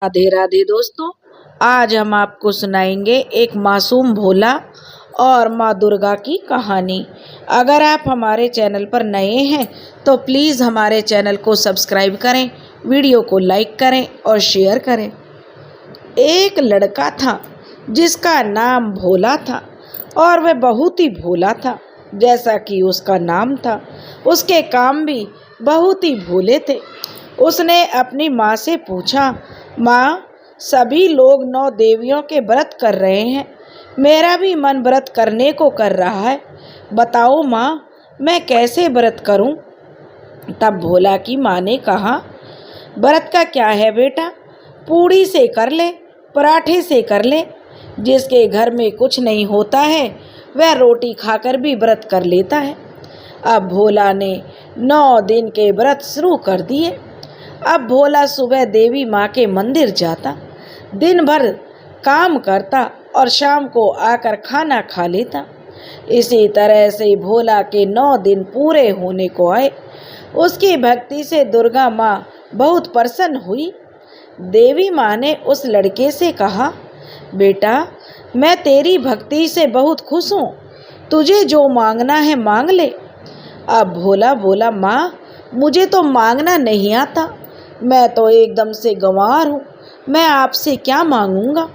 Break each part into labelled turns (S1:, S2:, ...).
S1: राधे राधे दोस्तों। आज हम आपको सुनाएंगे एक मासूम भोला और माँ दुर्गा की कहानी। अगर आप हमारे चैनल पर नए हैं तो प्लीज़ हमारे चैनल को सब्सक्राइब करें, वीडियो को लाइक करें और शेयर करें। एक लड़का था जिसका नाम भोला था और वह बहुत ही भोला था। जैसा कि उसका नाम था, उसके काम भी बहुत ही भोले थे। उसने अपनी माँ से पूछा, माँ, सभी लोग 9 देवियों के व्रत कर रहे हैं, मेरा भी मन व्रत करने को कर रहा है। बताओ माँ, मैं कैसे व्रत करूं? तब भोला की माँ ने कहा, व्रत का क्या है बेटा, पूड़ी से कर ले, पराठे से कर ले। जिसके घर में कुछ नहीं होता है वह रोटी खाकर भी व्रत कर लेता है। अब भोला ने 9 दिन के व्रत शुरू कर दिए। अब भोला सुबह देवी माँ के मंदिर जाता, दिन भर काम करता और शाम को आकर खाना खा लेता। इसी तरह से भोला के 9 दिन पूरे होने को आए। उसकी भक्ति से दुर्गा माँ बहुत प्रसन्न हुई। देवी माँ ने उस लड़के से कहा, बेटा, मैं तेरी भक्ति से बहुत खुश हूँ, तुझे जो मांगना है मांग ले। अब भोला बोला, माँ, मुझे तो मांगना नहीं आता, मैं तो एकदम से गंवार हूँ, मैं आपसे क्या मांगूंगा।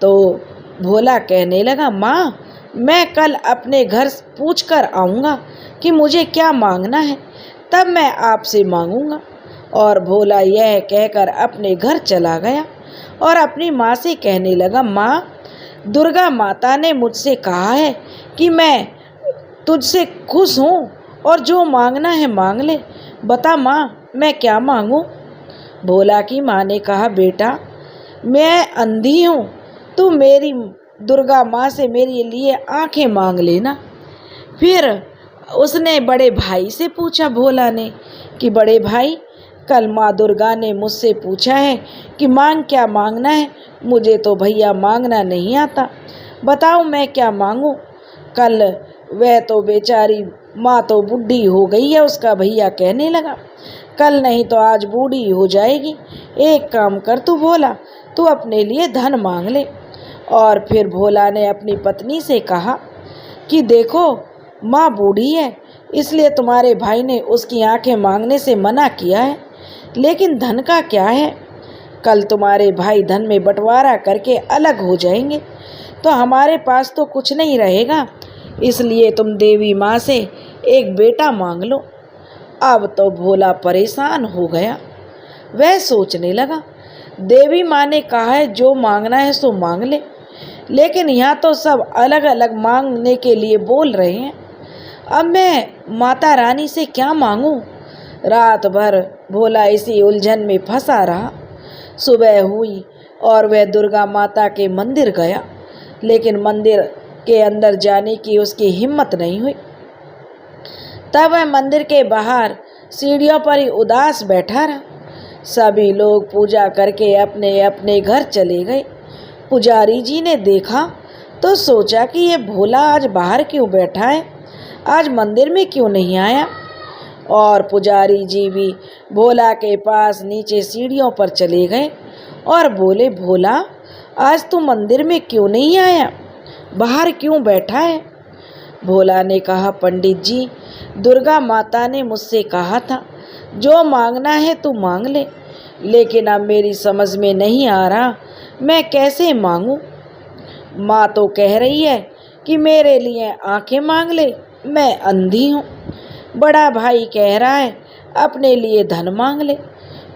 S1: तो भोला कहने लगा, माँ, मैं कल अपने घर पूछ कर आऊँगा कि मुझे क्या मांगना है, तब मैं आपसे मांगूंगा। और भोला यह कहकर अपने घर चला गया और अपनी माँ से कहने लगा, माँ, दुर्गा माता ने मुझसे कहा है कि मैं तुझसे खुश हूँ और जो मांगना है मांग ले। बता माँ, मैं क्या मांगूं? भोला की माँ ने कहा, बेटा, मैं अंधी हूँ, तू मेरी दुर्गा माँ से मेरे लिए आंखें मांग लेना। फिर उसने बड़े भाई से पूछा भोला ने कि बड़े भाई, कल माँ दुर्गा ने मुझसे पूछा है कि मांग क्या मांगना है, मुझे तो भैया मांगना नहीं आता, बताओ मैं क्या मांगूं। कल वह तो बेचारी माँ तो बूढ़ी हो गई है, उसका भैया कहने लगा, कल नहीं तो आज बूढ़ी हो जाएगी। एक काम कर तू भोला, तू अपने लिए धन मांग ले। और फिर भोला ने अपनी पत्नी से कहा कि देखो, माँ बूढ़ी है, इसलिए तुम्हारे भाई ने उसकी आंखें मांगने से मना किया है, लेकिन धन का क्या है, कल तुम्हारे भाई धन में बंटवारा करके अलग हो जाएंगे तो हमारे पास तो कुछ नहीं रहेगा, इसलिए तुम देवी माँ से एक बेटा मांग लो। अब तो भोला परेशान हो गया। वह सोचने लगा, देवी माँ ने कहा है जो मांगना है सो मांग ले, लेकिन यहाँ तो सब अलग अलग मांगने के लिए बोल रहे हैं, अब मैं माता रानी से क्या मांगूं। रात भर भोला इसी उलझन में फंसा रहा। सुबह हुई और वह दुर्गा माता के मंदिर गया, लेकिन मंदिर के अंदर जाने की उसकी हिम्मत नहीं हुई। तब वह मंदिर के बाहर सीढ़ियों पर ही उदास बैठा रहा। सभी लोग पूजा करके अपने अपने घर चले गए। पुजारी जी ने देखा तो सोचा कि यह भोला आज बाहर क्यों बैठा है, आज मंदिर में क्यों नहीं आया। और पुजारी जी भी भोला के पास नीचे सीढ़ियों पर चले गए और बोले, भोला, आज तू मंदिर में क्यों नहीं आया, बाहर क्यों बैठा है। भोला ने कहा, पंडित जी, दुर्गा माता ने मुझसे कहा था जो मांगना है तू मांग ले, लेकिन अब मेरी समझ में नहीं आ रहा मैं कैसे मांगूं। माँ तो कह रही है कि मेरे लिए आंखें मांग ले, मैं अंधी हूँ। बड़ा भाई कह रहा है अपने लिए धन मांग ले,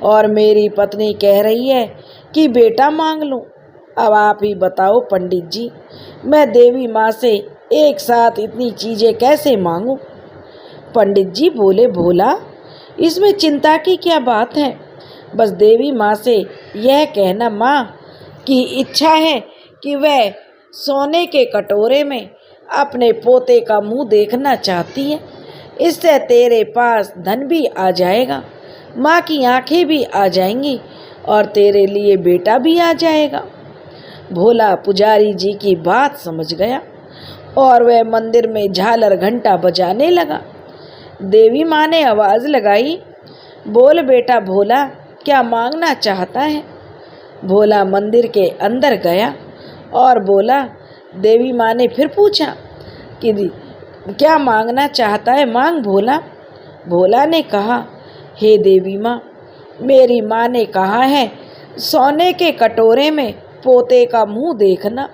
S1: और मेरी पत्नी कह रही है कि बेटा मांग लूँ। अब आप ही बताओ पंडित जी, मैं देवी माँ से एक साथ इतनी चीज़ें कैसे मांगूं। पंडित जी बोले, भोला, इसमें चिंता की क्या बात है, बस देवी माँ से यह कहना, माँ की इच्छा है कि वह सोने के कटोरे में अपने पोते का मुंह देखना चाहती है, इससे तेरे पास धन भी आ जाएगा, माँ की आंखें भी आ जाएंगी और तेरे लिए बेटा भी आ जाएगा। भोला पुजारी जी की बात समझ गया और वह मंदिर में झालर घंटा बजाने लगा। देवी माँ ने आवाज़ लगाई, बोल बेटा भोला, क्या मांगना चाहता है। भोला मंदिर के अंदर गया और बोला। देवी माँ ने फिर पूछा कि क्या मांगना चाहता है, मांग भोला। भोला ने कहा, हे देवी माँ, मेरी माँ ने कहा है सोने के कटोरे में पोते का मुंह देखना।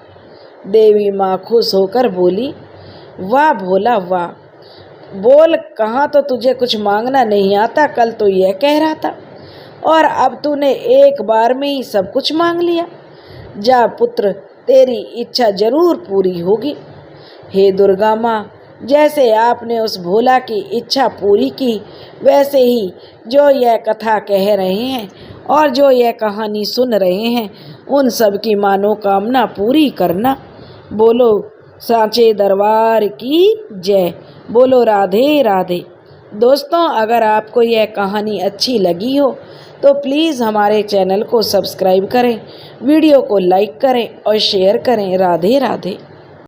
S1: देवी माँ खुश होकर बोली, वाह भोला वाह, बोल, कहाँ तो तुझे कुछ मांगना नहीं आता, कल तो यह कह रहा था और अब तूने एक बार में ही सब कुछ मांग लिया। जा पुत्र, तेरी इच्छा जरूर पूरी होगी। हे दुर्गा माँ, जैसे आपने उस भोला की इच्छा पूरी की, वैसे ही जो यह कथा कह रहे हैं और जो यह कहानी सुन रहे हैं, उन सब की मनोकामना पूरी करना। बोलो सांचे दरबार की जय। बोलो राधे राधे। दोस्तों, अगर आपको यह कहानी अच्छी लगी हो तो प्लीज़ हमारे चैनल को सब्सक्राइब करें, वीडियो को लाइक करें और शेयर करें। राधे राधे।